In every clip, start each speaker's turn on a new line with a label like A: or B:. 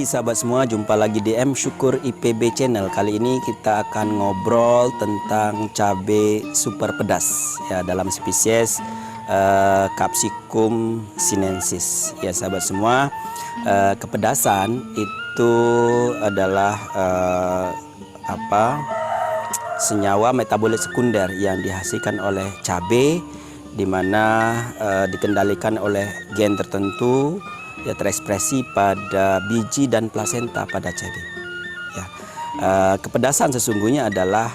A: pagi sahabat semua, jumpa lagi di M Syukur IPB Channel. Kali ini kita akan ngobrol tentang cabai super pedas ya, dalam spesies Capsicum sinensis. Ya sahabat semua, kepedasan itu adalah senyawa metabolit sekunder yang dihasilkan oleh cabai, di mana dikendalikan oleh gen tertentu, ya, terekspresi pada biji dan plasenta pada cabai. Ya, kepedasan sesungguhnya adalah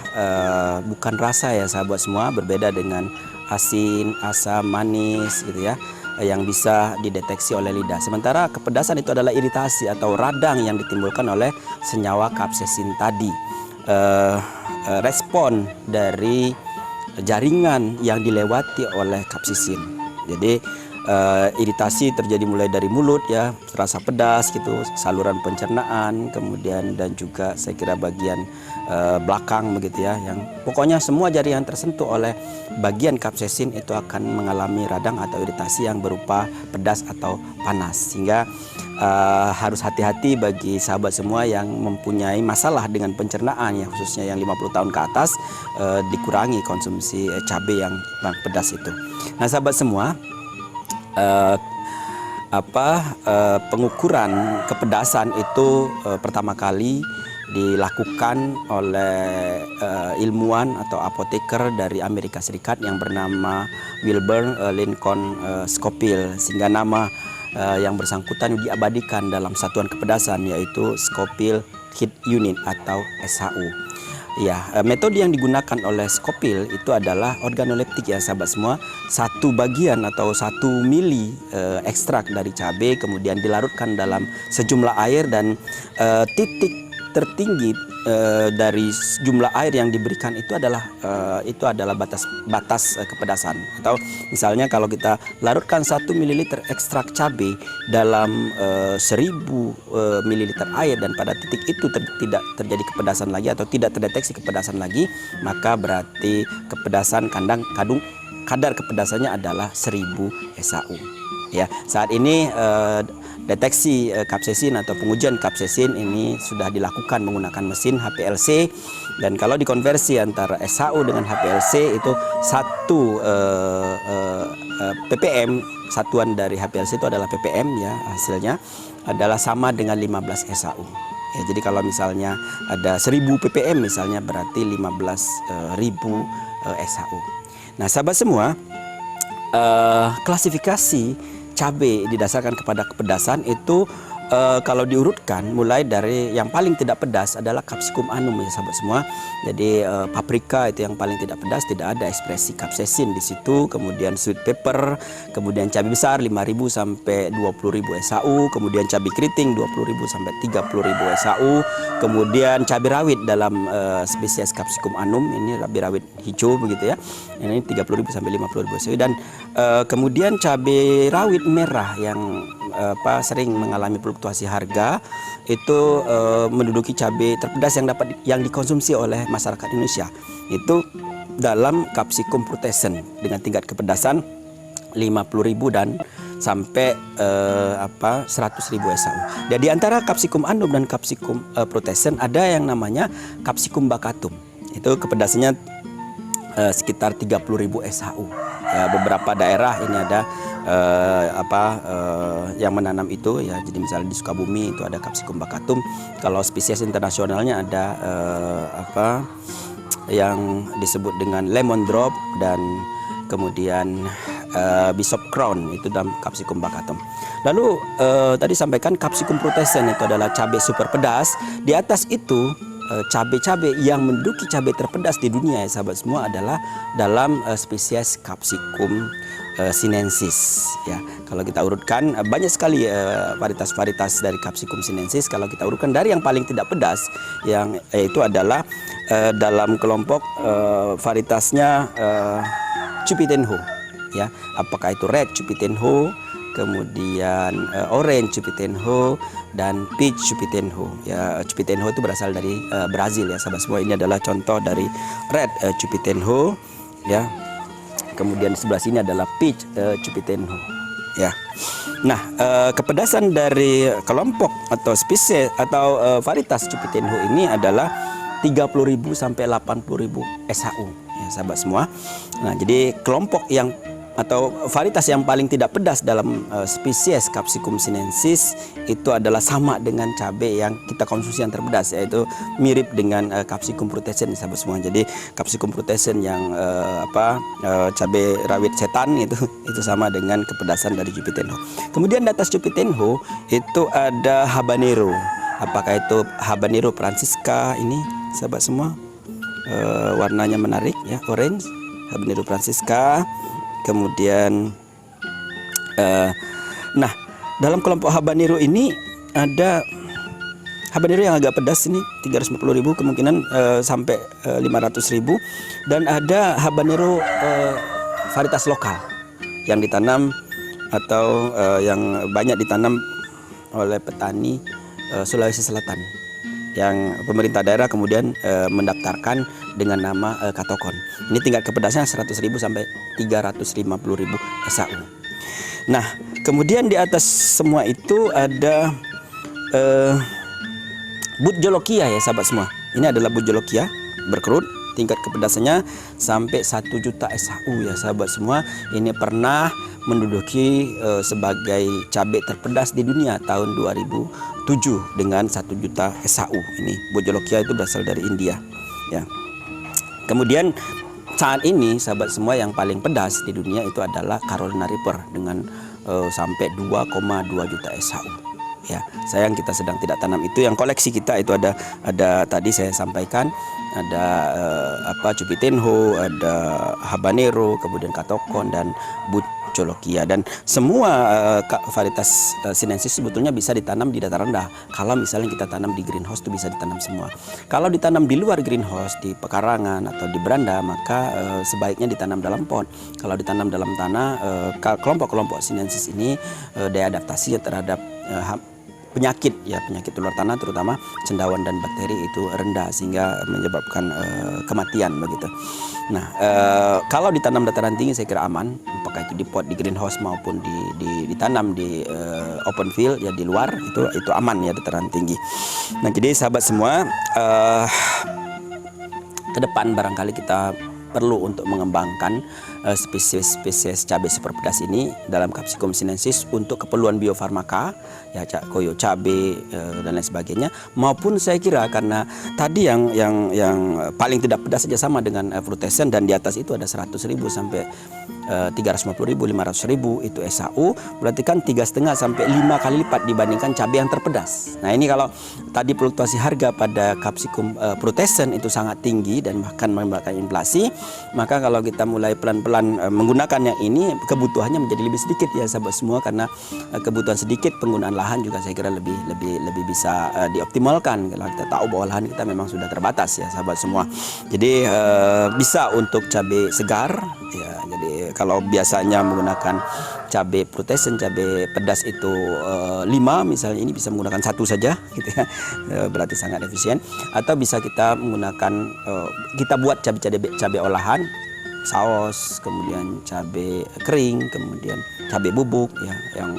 A: bukan rasa ya sahabat semua, berbeda dengan asin, asam, manis gitu ya, yang bisa dideteksi oleh lidah. Sementara kepedasan itu adalah iritasi atau radang yang ditimbulkan oleh senyawa kapsaisin tadi. Respon dari jaringan yang dilewati oleh kapsaisin. Jadi iritasi terjadi mulai dari mulut ya, terasa pedas gitu, saluran pencernaan, kemudian dan juga saya kira bagian belakang begitu ya, yang pokoknya semua jaringan tersentuh oleh bagian kapsaisin itu akan mengalami radang atau iritasi yang berupa pedas atau panas. Sehingga harus hati-hati bagi sahabat semua yang mempunyai masalah dengan pencernaan ya, khususnya yang 50 tahun ke atas, dikurangi konsumsi cabai yang pedas itu. Nah sahabat semua, pengukuran kepedasan itu pertama kali dilakukan oleh ilmuwan atau apoteker dari Amerika Serikat yang bernama Wilbur Lincoln Scoville, sehingga nama yang bersangkutan diabadikan dalam satuan kepedasan, yaitu Scoville Heat Unit atau SHU. Ya, metode yang digunakan oleh Scoville itu adalah organoleptik ya sahabat semua. Satu bagian atau 1 mili ekstrak dari cabai kemudian dilarutkan dalam sejumlah air, dan titik tertinggi dari jumlah air yang diberikan itu adalah batas kepedasan. Atau misalnya kalau kita larutkan 1 ml ekstrak cabai dalam 1000 ml air, dan pada titik itu tidak terjadi kepedasan lagi atau tidak terdeteksi kepedasan lagi, maka berarti kepedasan kadar kepedasannya adalah 1000 SAU. Ya, saat ini deteksi kapsaisin atau pengujian kapsaisin ini sudah dilakukan menggunakan mesin HPLC, dan kalau dikonversi antara SHU dengan HPLC itu 1 ppm, satuan dari HPLC itu adalah ppm ya, hasilnya adalah sama dengan 15 SHU. Ya, jadi kalau misalnya ada 1000 ppm misalnya, berarti 15.000 SHU. Nah sahabat semua, klasifikasi cabai didasarkan kepada kepedasan itu kalau diurutkan mulai dari yang paling tidak pedas adalah Capsicum annum ya sahabat semua. Jadi paprika itu yang paling tidak pedas, tidak ada ekspresi kapsaisin di situ. Kemudian sweet pepper, kemudian cabai besar 5.000 sampai 20.000 SAU, kemudian cabai keriting 20.000 sampai 30.000 SAU, kemudian cabai rawit dalam spesies Capsicum annum, ini cabai rawit hijau begitu ya. Ini 30.000 sampai 50.000 SAU, dan kemudian cabai rawit merah yang sering mengalami fluktuasi harga itu menduduki cabai terpedas yang dikonsumsi oleh masyarakat Indonesia, itu dalam Capsicum protescens dengan tingkat kepedasan 50.000 dan sampai 100.000 SAU. Dan di antara Capsicum annum dan Capsicum protescens ada yang namanya Capsicum baccatum, itu kepedasannya sekitar 30.000 SAU. Ya, beberapa daerah ini ada yang menanam itu ya, jadi misalnya di Sukabumi itu ada Capsicum baccatum. Kalau spesies internasionalnya ada yang disebut dengan lemon drop dan kemudian Bishop Crown, itu dalam Capsicum baccatum. Lalu tadi sampaikan Capsicum protescens itu adalah cabai super pedas. Di atas itu cabai-cabai yang menduduki cabai terpedas di dunia ya sahabat semua adalah dalam spesies Capsicum sinensis ya. Kalau kita urutkan banyak sekali varietas-varietas dari Capsicum sinensis. Kalau kita urutkan dari yang paling tidak pedas, yang itu adalah dalam kelompok varietasnya Chupitenho ya. Apakah itu red Chupitenho, kemudian orange Chupitenho, dan peach Chupitenho. Ya, Chupitenho itu berasal dari Brazil ya sahabat semua. Ini adalah contoh dari red Chupitenho ya. Kemudian di sebelah sini adalah peach Chupitenho ya. Nah, kepedasan dari kelompok atau spesies atau varietas Cupitenho ini adalah 30.000 sampai 80.000 SHU ya sahabat semua. Nah, jadi kelompok yang atau varietas yang paling tidak pedas dalam spesies Capsicum sinensis itu adalah sama dengan cabai yang kita konsumsi yang terpedas, yaitu mirip dengan Capsicum frutescens sahabat semua. Jadi Capsicum frutescens yang cabai rawit setan itu sama dengan kepedasan dari Cupitenho. Kemudian di atas Cupitenho itu ada habanero. Apakah itu habanero francisca ini sahabat semua? Warnanya menarik ya, orange. Habanero francisca. Kemudian nah, dalam kelompok habanero ini ada habanero yang agak pedas ini 350.000 kemungkinan sampai 500.000, dan ada habanero varietas lokal yang ditanam atau yang banyak ditanam oleh petani Sulawesi Selatan, yang pemerintah daerah kemudian mendaftarkan dengan nama Katokon. Ini tingkat kepedasannya 100.000 sampai 350.000 SHU. Nah, kemudian di atas semua itu ada But Jolokia ya sahabat semua. Ini adalah But Jolokia berkerut, tingkat kepedasannya sampai 1 juta SHU ya sahabat semua. Ini pernah menduduki sebagai cabai terpedas di dunia tahun 2007 dengan 1 juta SHU. Ini But Jolokia itu berasal dari India ya. Kemudian saat ini sahabat semua yang paling pedas di dunia itu adalah Carolina Reaper dengan sampai 2,2 juta SHU. Ya, sayang kita sedang tidak tanam itu. Yang koleksi kita itu ada tadi saya sampaikan ada Cupitenho, ada habanero, kemudian Katokon dan But Jolokia, dan semua varietas sinensis sebetulnya bisa ditanam di dataran rendah. Kalau misalnya kita tanam di greenhouse itu bisa ditanam semua. Kalau ditanam di luar greenhouse di pekarangan atau di beranda maka sebaiknya ditanam dalam pot. Kalau ditanam dalam tanah kelompok-kelompok sinensis ini daya adaptasinya terhadap penyakit ular tanah terutama cendawan dan bakteri itu rendah sehingga menyebabkan kematian begitu. Nah, kalau ditanam dataran tinggi saya kira aman, apakah itu di pot, di greenhouse maupun ditanam di open field ya di luar itu aman ya dataran tinggi. Nah, jadi sahabat semua ke depan barangkali kita perlu untuk mengembangkan spesies cabai super pedas ini dalam Capsicum sinensis untuk keperluan biofarmaka ya koyo cabai dan lain sebagainya, maupun saya kira karena tadi yang paling tidak pedas saja sama dengan frutescens dan di atas itu ada 100.000 sampai 350.000, 500.000 itu SHU, berarti kan 3,5 sampai 5 kali lipat dibandingkan cabai yang terpedas. Nah, ini kalau tadi fluktuasi harga pada Capsicum frutescens itu sangat tinggi dan bahkan menyebabkan inflasi, maka kalau kita mulai pelan-pelan menggunakan yang ini kebutuhannya menjadi lebih sedikit ya sahabat semua, karena kebutuhan sedikit penggunaan lahan juga saya kira lebih bisa dioptimalkan. Kalau kita tahu bahwa lahan kita memang sudah terbatas ya sahabat semua. Jadi bisa untuk cabai segar ya. Jadi kalau biasanya menggunakan cabai frutescens, cabai pedas itu 5 misalnya, ini bisa menggunakan 1 saja gitu ya. Berarti sangat efisien. Atau bisa kita menggunakan kita buat cabai olahan, saus, kemudian cabai kering, kemudian cabai bubuk ya, yang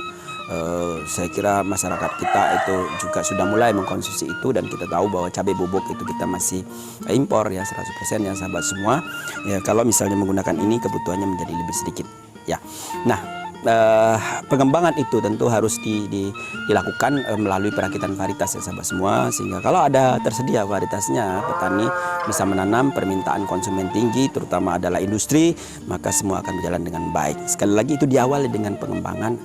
A: saya kira masyarakat kita itu juga sudah mulai mengkonsumsi itu, dan kita tahu bahwa cabai bubuk itu kita masih impor ya 100% ya sahabat semua. Ya, kalau misalnya menggunakan ini kebutuhannya menjadi lebih sedikit ya. Nah, pengembangan itu tentu harus dilakukan melalui perakitan varietas ya sahabat semua, sehingga kalau ada tersedia varietasnya petani bisa menanam, permintaan konsumen tinggi terutama adalah industri, maka semua akan berjalan dengan baik. Sekali lagi itu diawali dengan pengembangan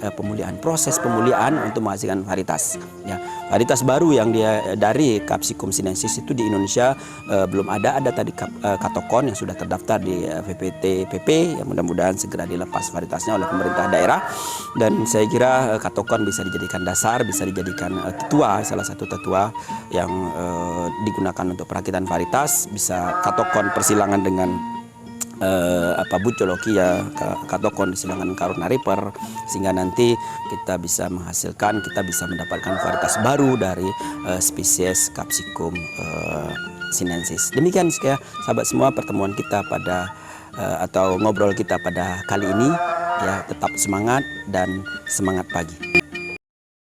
A: proses pemulihan untuk menghasilkan varietas ya. Varietas baru yang dari Capsicum sinensis itu di Indonesia belum ada tadi Katokon yang sudah terdaftar di VPT-PP, yang mudah-mudahan segera dilepas varietasnya oleh pemerintah daerah. Dan saya kira Katokon bisa dijadikan dasar, bisa dijadikan salah satu tetua yang digunakan untuk perakitan varietas. Bisa Katokon persilangan dengan But Jolokia, Katokon disilangan Carolina Reaper, sehingga nanti kita bisa menghasilkan, kita bisa mendapatkan varietas baru dari spesies Capsicum sinensis. Demikian sahabat semua pertemuan kita pada atau ngobrol kita pada kali ini. ya tetap semangat dan semangat pagi.